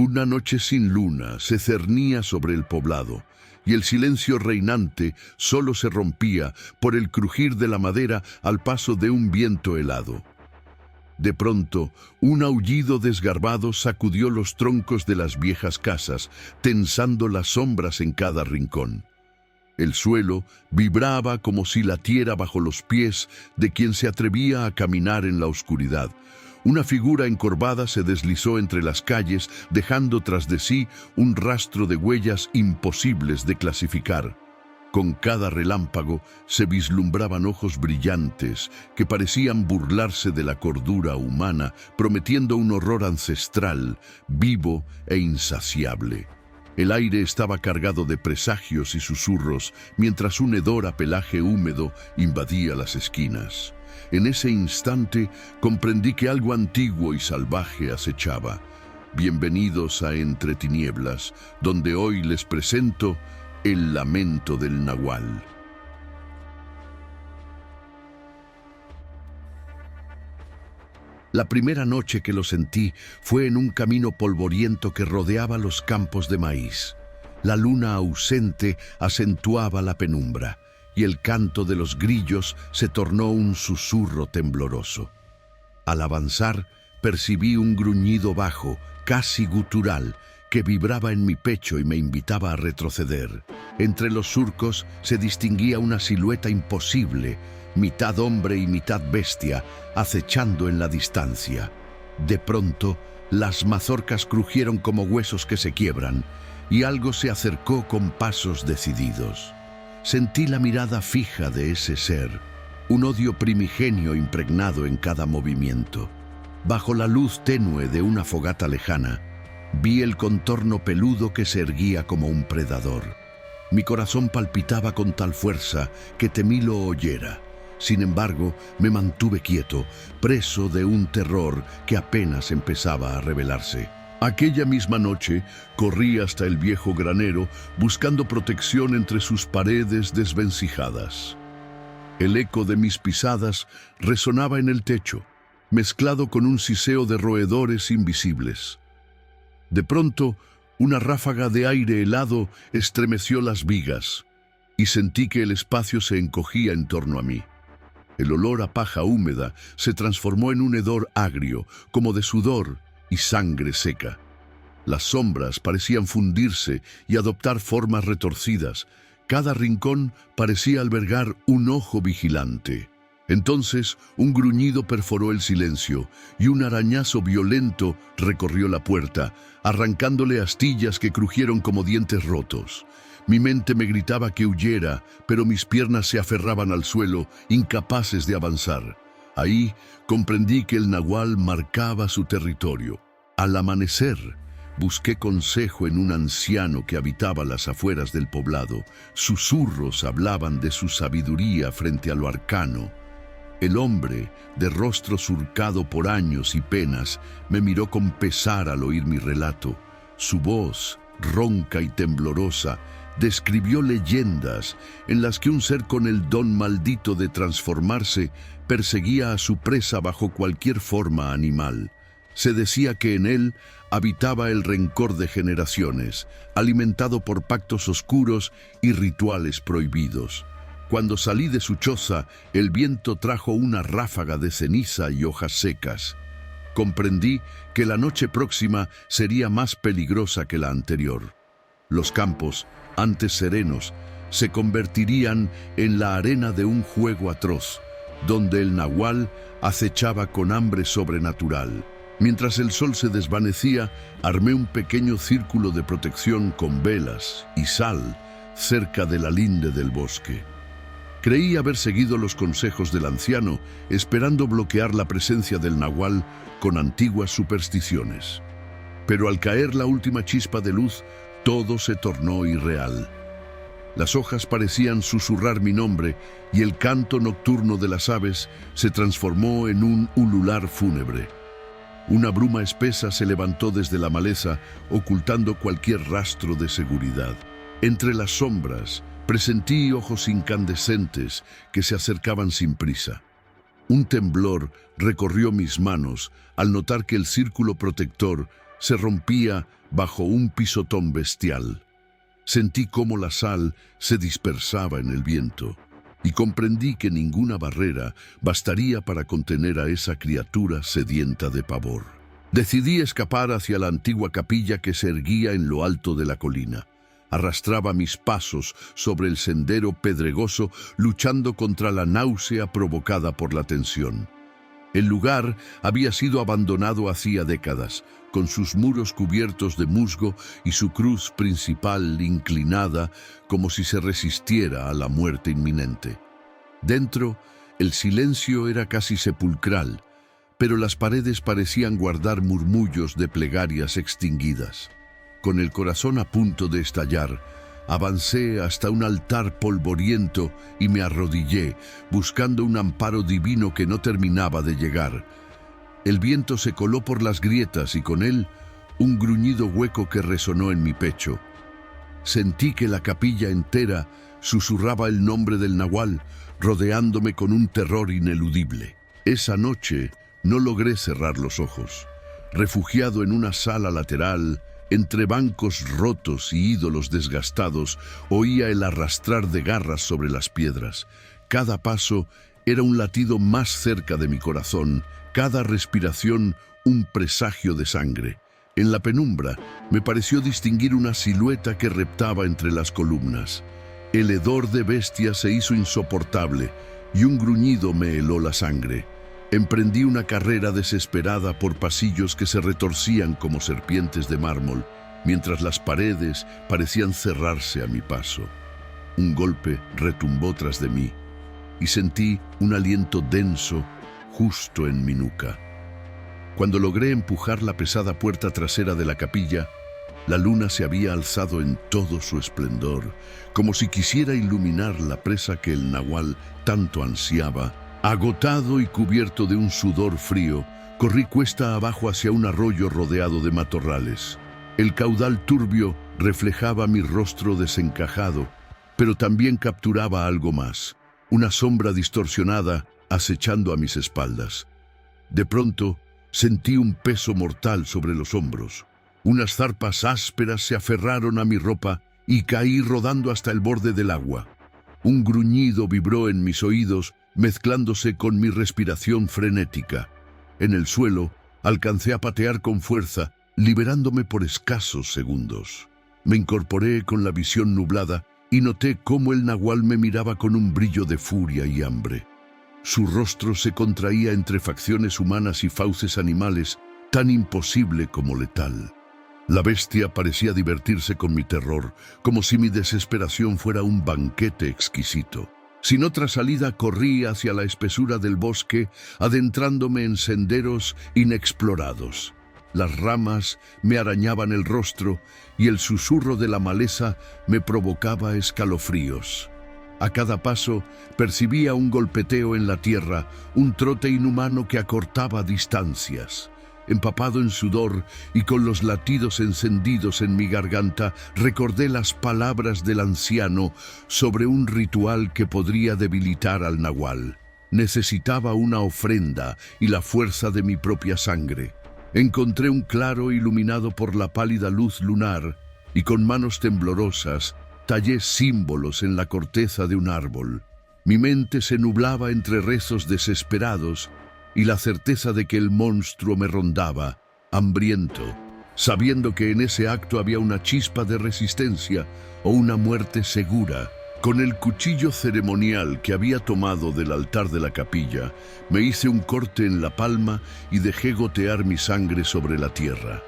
Una noche sin luna se cernía sobre el poblado, y el silencio reinante solo se rompía por el crujir de la madera al paso de un viento helado. De pronto, un aullido desgarbado sacudió los troncos de las viejas casas, tensando las sombras en cada rincón. El suelo vibraba como si latiera bajo los pies de quien se atrevía a caminar en la oscuridad. Una figura encorvada se deslizó entre las calles, dejando tras de sí un rastro de huellas imposibles de clasificar. Con cada relámpago se vislumbraban ojos brillantes que parecían burlarse de la cordura humana, prometiendo un horror ancestral, vivo e insaciable. El aire estaba cargado de presagios y susurros, mientras un hedor a pelaje húmedo invadía las esquinas. En ese instante comprendí que algo antiguo y salvaje acechaba. Bienvenidos a Entre Tinieblas, donde hoy les presento el lamento del Nahual. La primera noche que lo sentí fue en un camino polvoriento que rodeaba los campos de maíz. La luna ausente acentuaba la penumbra, y el canto de los grillos se tornó un susurro tembloroso. Al avanzar, percibí un gruñido bajo, casi gutural, que vibraba en mi pecho y me invitaba a retroceder. Entre los surcos se distinguía una silueta imposible, mitad hombre y mitad bestia, acechando en la distancia. De pronto, las mazorcas crujieron como huesos que se quiebran, y algo se acercó con pasos decididos. Sentí la mirada fija de ese ser, un odio primigenio impregnado en cada movimiento. Bajo la luz tenue de una fogata lejana, vi el contorno peludo que se erguía como un predador. Mi corazón palpitaba con tal fuerza que temí lo oyera. Sin embargo, me mantuve quieto, preso de un terror que apenas empezaba a revelarse. Aquella misma noche, corrí hasta el viejo granero, buscando protección entre sus paredes desvencijadas. El eco de mis pisadas resonaba en el techo, mezclado con un siseo de roedores invisibles. De pronto, una ráfaga de aire helado estremeció las vigas, y sentí que el espacio se encogía en torno a mí. El olor a paja húmeda se transformó en un hedor agrio, como de sudor y sangre seca. Las sombras parecían fundirse y adoptar formas retorcidas. Cada rincón parecía albergar un ojo vigilante. Entonces, un gruñido perforó el silencio y un arañazo violento recorrió la puerta, arrancándole astillas que crujieron como dientes rotos. Mi mente me gritaba que huyera, pero mis piernas se aferraban al suelo, incapaces de avanzar. Ahí comprendí que el Nahual marcaba su territorio. Al amanecer, busqué consejo en un anciano que habitaba las afueras del poblado. Susurros hablaban de su sabiduría frente a lo arcano. El hombre, de rostro surcado por años y penas, me miró con pesar al oír mi relato. Su voz, ronca y temblorosa, describió leyendas en las que un ser con el don maldito de transformarse perseguía a su presa bajo cualquier forma animal. Se decía que en él habitaba el rencor de generaciones, alimentado por pactos oscuros y rituales prohibidos. Cuando salí de su choza, el viento trajo una ráfaga de ceniza y hojas secas. Comprendí que la noche próxima sería más peligrosa que la anterior. Los campos, antes serenos, se convertirían en la arena de un juego atroz, donde el Nahual acechaba con hambre sobrenatural. Mientras el sol se desvanecía, armé un pequeño círculo de protección con velas y sal cerca de la linde del bosque. Creí haber seguido los consejos del anciano, esperando bloquear la presencia del Nahual con antiguas supersticiones. Pero al caer la última chispa de luz, todo se tornó irreal. Las hojas parecían susurrar mi nombre y el canto nocturno de las aves se transformó en un ulular fúnebre. Una bruma espesa se levantó desde la maleza, ocultando cualquier rastro de seguridad. Entre las sombras, presentí ojos incandescentes que se acercaban sin prisa. Un temblor recorrió mis manos al notar que el círculo protector se rompía bajo un pisotón bestial. Sentí cómo la sal se dispersaba en el viento y comprendí que ninguna barrera bastaría para contener a esa criatura sedienta de pavor. Decidí escapar hacia la antigua capilla que se erguía en lo alto de la colina. Arrastraba mis pasos sobre el sendero pedregoso, luchando contra la náusea provocada por la tensión. El lugar había sido abandonado hacía décadas, con sus muros cubiertos de musgo y su cruz principal inclinada como si se resistiera a la muerte inminente. Dentro, el silencio era casi sepulcral, pero las paredes parecían guardar murmullos de plegarias extinguidas. Con el corazón a punto de estallar, avancé hasta un altar polvoriento y me arrodillé, buscando un amparo divino que no terminaba de llegar. El viento se coló por las grietas y con él un gruñido hueco que resonó en mi pecho. Sentí que la capilla entera susurraba el nombre del nahual, rodeándome con un terror ineludible. Esa noche no logré cerrar los ojos. Refugiado en una sala lateral, entre bancos rotos y ídolos desgastados, oía el arrastrar de garras sobre las piedras. Cada paso era un latido más cerca de mi corazón, cada respiración un presagio de sangre. En la penumbra me pareció distinguir una silueta que reptaba entre las columnas. El hedor de bestia se hizo insoportable y un gruñido me heló la sangre. Emprendí una carrera desesperada por pasillos que se retorcían como serpientes de mármol, mientras las paredes parecían cerrarse a mi paso. Un golpe retumbó tras de mí y sentí un aliento denso justo en mi nuca. Cuando logré empujar la pesada puerta trasera de la capilla, la luna se había alzado en todo su esplendor, como si quisiera iluminar la presa que el nahual tanto ansiaba. Agotado y cubierto de un sudor frío, corrí cuesta abajo hacia un arroyo rodeado de matorrales. El caudal turbio reflejaba mi rostro desencajado, pero también capturaba algo más, una sombra distorsionada acechando a mis espaldas. De pronto, sentí un peso mortal sobre los hombros. Unas zarpas ásperas se aferraron a mi ropa y caí rodando hasta el borde del agua. Un gruñido vibró en mis oídos, mezclándose con mi respiración frenética. En el suelo, alcancé a patear con fuerza, liberándome por escasos segundos. Me incorporé con la visión nublada y noté cómo el nahual me miraba con un brillo de furia y hambre. Su rostro se contraía entre facciones humanas y fauces animales, tan imposible como letal. La bestia parecía divertirse con mi terror, como si mi desesperación fuera un banquete exquisito. Sin otra salida, corrí hacia la espesura del bosque, adentrándome en senderos inexplorados. Las ramas me arañaban el rostro y el susurro de la maleza me provocaba escalofríos. A cada paso percibía un golpeteo en la tierra, un trote inhumano que acortaba distancias. Empapado en sudor y con los latidos encendidos en mi garganta, recordé las palabras del anciano sobre un ritual que podría debilitar al nahual. Necesitaba una ofrenda y la fuerza de mi propia sangre. Encontré un claro iluminado por la pálida luz lunar y con manos temblorosas tallé símbolos en la corteza de un árbol. Mi mente se nublaba entre rezos desesperados y la certeza de que el monstruo me rondaba, hambriento, sabiendo que en ese acto había una chispa de resistencia o una muerte segura. Con el cuchillo ceremonial que había tomado del altar de la capilla, me hice un corte en la palma y dejé gotear mi sangre sobre la tierra.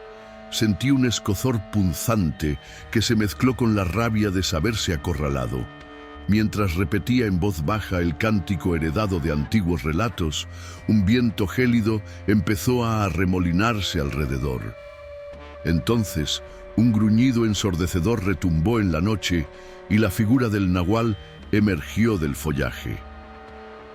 Sentí un escozor punzante que se mezcló con la rabia de saberse acorralado. Mientras repetía en voz baja el cántico heredado de antiguos relatos, un viento gélido empezó a arremolinarse alrededor. Entonces, un gruñido ensordecedor retumbó en la noche y la figura del nahual emergió del follaje.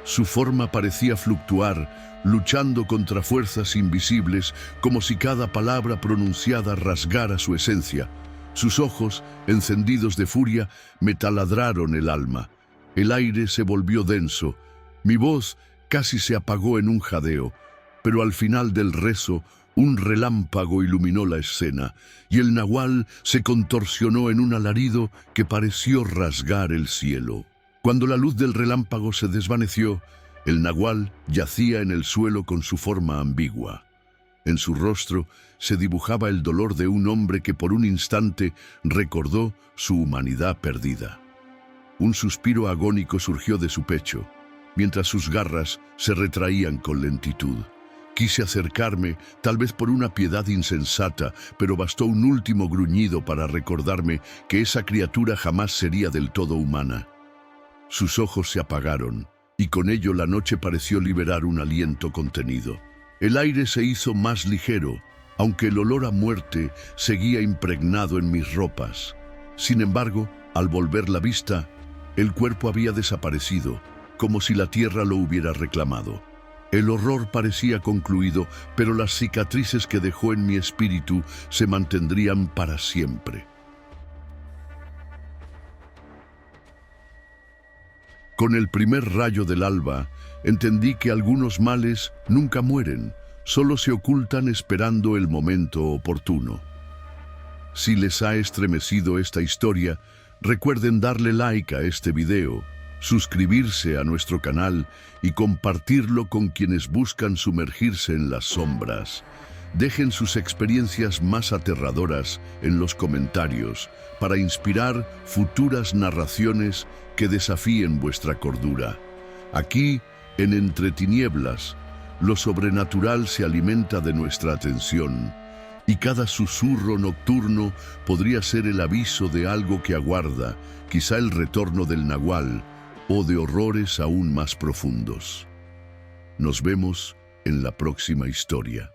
Su forma parecía fluctuar, luchando contra fuerzas invisibles, como si cada palabra pronunciada rasgara su esencia. Sus ojos, encendidos de furia, me taladraron el alma. El aire se volvió denso. Mi voz casi se apagó en un jadeo, pero al final del rezo Un relámpago iluminó la escena y el nahual se contorsionó en un alarido que pareció rasgar el cielo. Cuando la luz del relámpago se desvaneció, el nahual yacía en el suelo con su forma ambigua. En su rostro se dibujaba el dolor de un hombre que por un instante recordó su humanidad perdida. Un suspiro agónico surgió de su pecho, mientras sus garras se retraían con lentitud. Quise acercarme, tal vez por una piedad insensata, pero bastó un último gruñido para recordarme que esa criatura jamás sería del todo humana. Sus ojos se apagaron, y con ello la noche pareció liberar un aliento contenido. El aire se hizo más ligero, aunque el olor a muerte seguía impregnado en mis ropas. Sin embargo, al volver la vista, el cuerpo había desaparecido, como si la tierra lo hubiera reclamado. El horror parecía concluido, pero las cicatrices que dejó en mi espíritu se mantendrían para siempre. Con el primer rayo del alba, entendí que algunos males nunca mueren, solo se ocultan esperando el momento oportuno. Si les ha estremecido esta historia, recuerden darle like a este video, suscribirse a nuestro canal y compartirlo con quienes buscan sumergirse en las sombras. Dejen sus experiencias más aterradoras en los comentarios para inspirar futuras narraciones que desafíen vuestra cordura. Aquí, en Entre Tinieblas, lo sobrenatural se alimenta de nuestra atención, y cada susurro nocturno podría ser el aviso de algo que aguarda, quizá el retorno del nahual, o de horrores aún más profundos. Nos vemos en la próxima historia.